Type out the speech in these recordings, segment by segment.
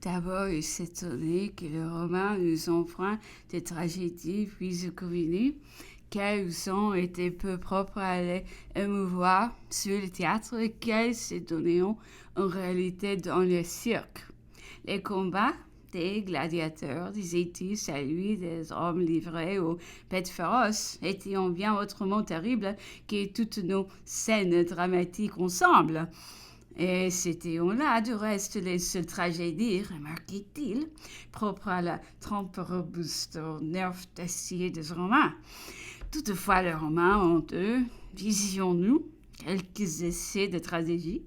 D'abord, il s'étonnait que le roman nous emprunte des tragédies puis convenues qu'elles ont été peu propres à les émouvoir sur le théâtre et qu'elles se donnaient en réalité dans le cirque. Les combats des gladiateurs, disait-il, celui des hommes livrés aux bêtes féroces, étaient bien autrement terribles que toutes nos scènes dramatiques ensemble. Et c'était là, du reste, les seules tragédies, remarquait-il, propres à la trempe robuste aux nerfs d'acier des Romains. Toutefois, les Romains ont, eux, disions-nous, quelques essais de tragédie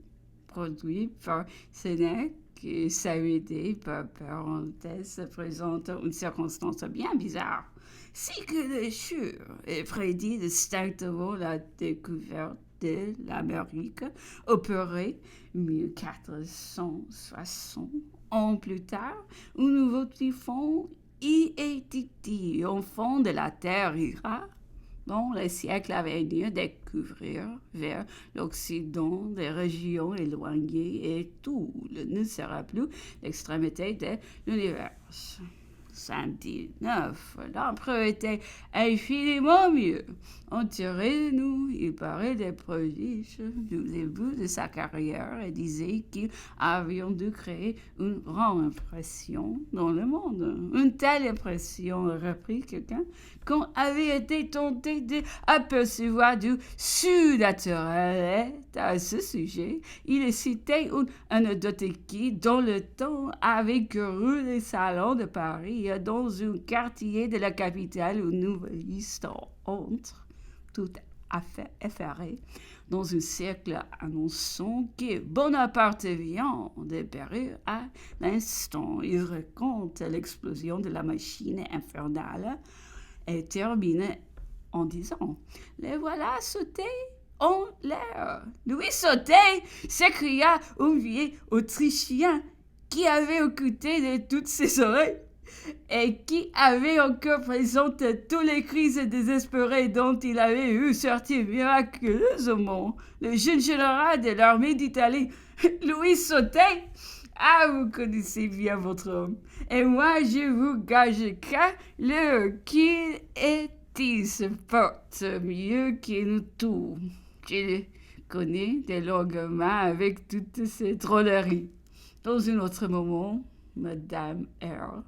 produits par Sénèque et Saluté par parenthèse présentant une circonstance bien bizarre. C'est que le Chur est prédit distinctement la découverte de l'Amérique, opérée 1460 ans plus tard, un nouveau typhon y est dit, au fond de la terre ira. Dans les siècles à venir, découvrir vers l'Occident des régions éloignées et tout ne sera plus l'extrémité de l'univers. 59. L'empereur était infiniment mieux. En tiré de nous, il paraît des prodiges du début de sa carrière et disait qu'il avait dû créer une grande impression dans le monde. Une telle impression, reprit quelqu'un, qu'on avait été tenté d'apercevoir du surnaturel. Et à ce sujet, il citait une anecdote qui, dans le temps, avait couru les salons de Paris dans un quartier de la capitale où nouvelliste entre, tout à fait effaré, dans un cercle annonçant que Bonaparte vient de périr à l'instant. Il raconte l'explosion de la machine infernale et termine en disant « Les voilà sautés en l'air !» Louis sautait, s'écria un vieil Autrichien qui avait écouté de toutes ses oreilles et qui avait encore présenté tous les cris désespérés dont il avait eu sorti miraculeusement le jeune général de l'armée d'Italie, Louis Sautet. Ah, vous connaissez bien votre homme. Et moi, je vous gage qu'il il se porte mieux que nous tous. Je le connais de longues mains avec toutes ces drôleries. Dans un autre moment, Madame R.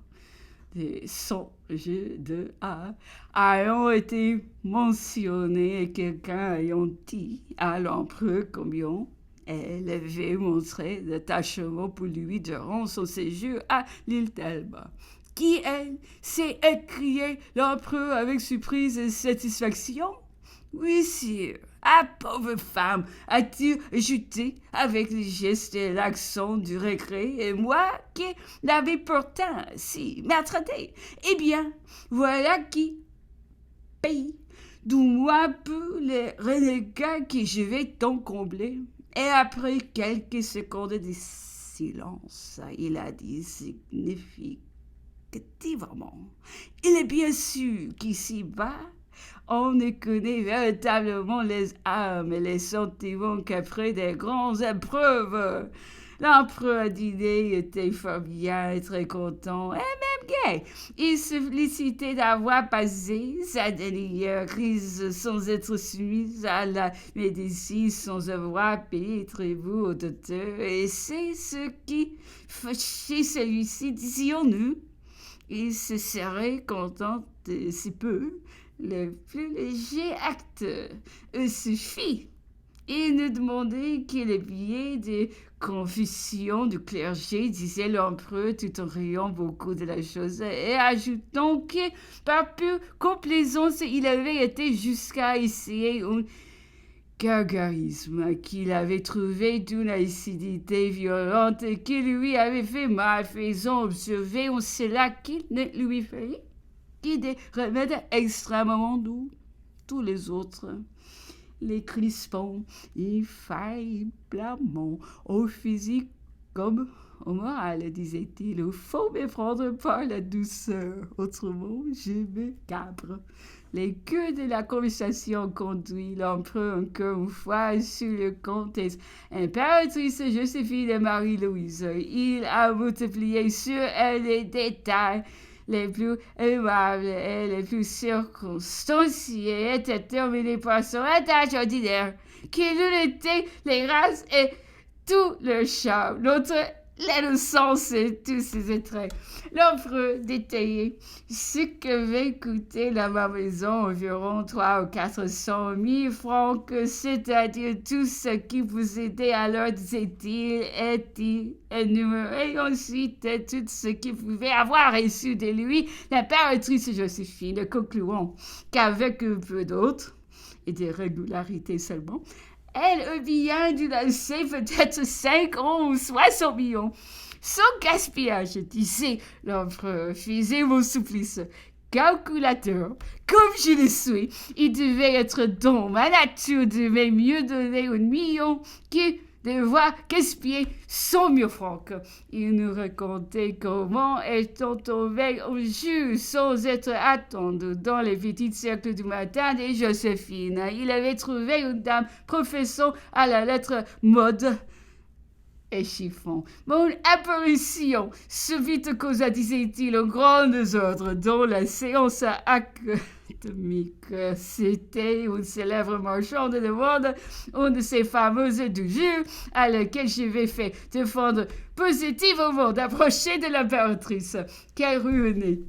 des songes de A ayant été mentionnés et quelqu'un ayant dit à l'empereur combien elle avait montré d'attachement pour lui durant son séjour à l'île d'Elba. Qui elle s'est écrié l'empereur avec surprise et satisfaction. Oui, sire. Ah, pauvre femme, a-t-il ajouté avec le geste et l'accent du regret, et moi qui l'avais pourtant si maltraité. Eh bien, voilà qui paye. D'où moi peu les renégats que je vais t'en combler. Et après quelques secondes de silence, il a dit significativement. Il est bien sûr qu'ici-bas, on ne connaît véritablement les âmes et les sentiments qu'après des grandes épreuves. L'empereur d'idées était fort bien et très content, et même gai. Il se félicitait d'avoir passé sa dernière crise sans être soumis à la médecine, sans avoir payé tribut au docteur. Et c'est ce qui fâchait celui-ci, disions-nous. Il se serait content de si peu. Le plus léger acte suffit. Il ne demandait que les billets de confession du clergé, disait l'empereur tout en riant beaucoup de la chose, et ajoutant que par pure complaisance il avait été jusqu'à essayer un gargarisme qu'il avait trouvé d'une acidité violente et qui lui avait fait mal, faisant observer en cela qu'il ne lui fallait que des remèdes extrêmement doux. Tous les autres les crispant infailliblement au physique comme au moral, disait-il, il faut me prendre par la douceur, autrement je me cabre. Les queues de la conversation conduit l'empereur encore une fois sur le comtesse impératrice Joséphine et Marie-Louise. Il a multiplié sur elle les détails les plus aimables et les plus circonstanciés étaient terminés par son attache ordinaire, qui eût été les races et tout le charme, notre l'innocence et tous ses attraits. L'empereur détaillait ce que avait coûté la maison, environ 300 ou 400 000 francs, c'est-à-dire tout ce qui vous aidait alors, disait-il, et énuméré ensuite tout ce qu'il pouvait avoir reçu de lui, l'impératrice Joséphine, concluant qu'avec un peu d'autres, et des régularités seulement, elle bien dû lancer peut-être 5 ou 60 millions. Sans gaspillage, disait l'empereur, faisait mon supplice. Calculateur, comme je le suis, il devait être dans ma nature devait mieux donner 1 million que de voir gaspiller 100 000 francs. Il nous racontait comment, étant tombé au jus sans être attendu dans les petits cercles du matin de Joséphine, il avait trouvé une dame professant à la lettre mode et chiffon. Mon apparition subite causa, disait-il, en grand désordre dans la séance académique. C'était une célèbre marchande de mode, une de ces fameuses du jeu à laquelle j'avais fait défendre positivement d'approcher de l'impératrice. Quelle ruinée!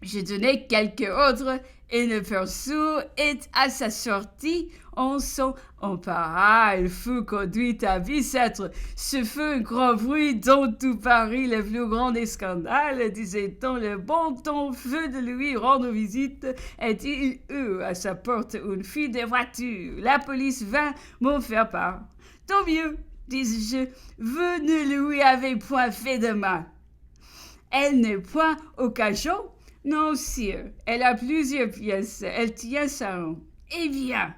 Je donnai quelques ordres et le perso est à sa sortie. On s'en empara, elle fut conduite à Bicêtre. Ce fut un grand bruit dans tout Paris, le plus grand des scandales, disait-on. Le bon temps fut de lui rendre visite et il eut à sa porte une fille de voiture. La police vint m'en faire part. Tant mieux, dis-je, vous ne lui avez point fait de mal. Elle n'est point au cachot? Non, sire, elle a plusieurs pièces, elle tient sa rang. Eh bien,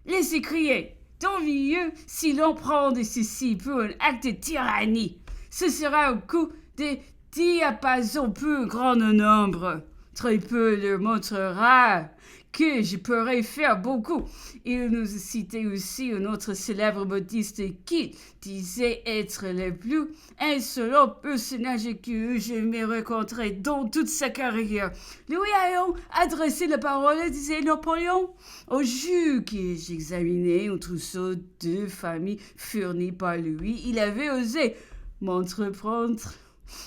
laissez crier, tant mieux si l'on prend de ceci pour un acte de tyrannie. Ce sera un coup de diapason peu grand nombre. Très peu le montrera que je pourrais faire beaucoup. Il nous citait aussi un autre célèbre modiste qui disait être le plus insolent personnage que je m'ai rencontré dans toute sa carrière. Lui ayant adressé la parole, disait Napoléon, au juge que j'examinais un trousseau de familles fournies par lui, il avait osé m'entreprendre.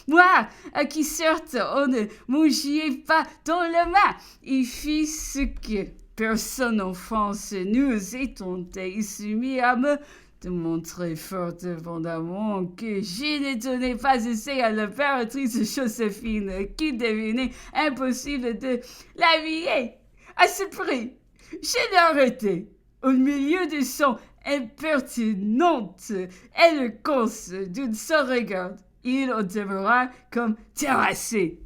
Moi, à qui certes on ne mangeait pas dans la main, il fit ce que personne en France nous étontait. Il se mit à me démontrer fort abondamment que je ne donnais pas assez à l'impératrice Joséphine, qu'il devenait impossible de l'habiller à ce prix. Je l'ai arrêté au milieu de son impertinente éloquence d'une seule regarde. Il en demeura comme terrassé.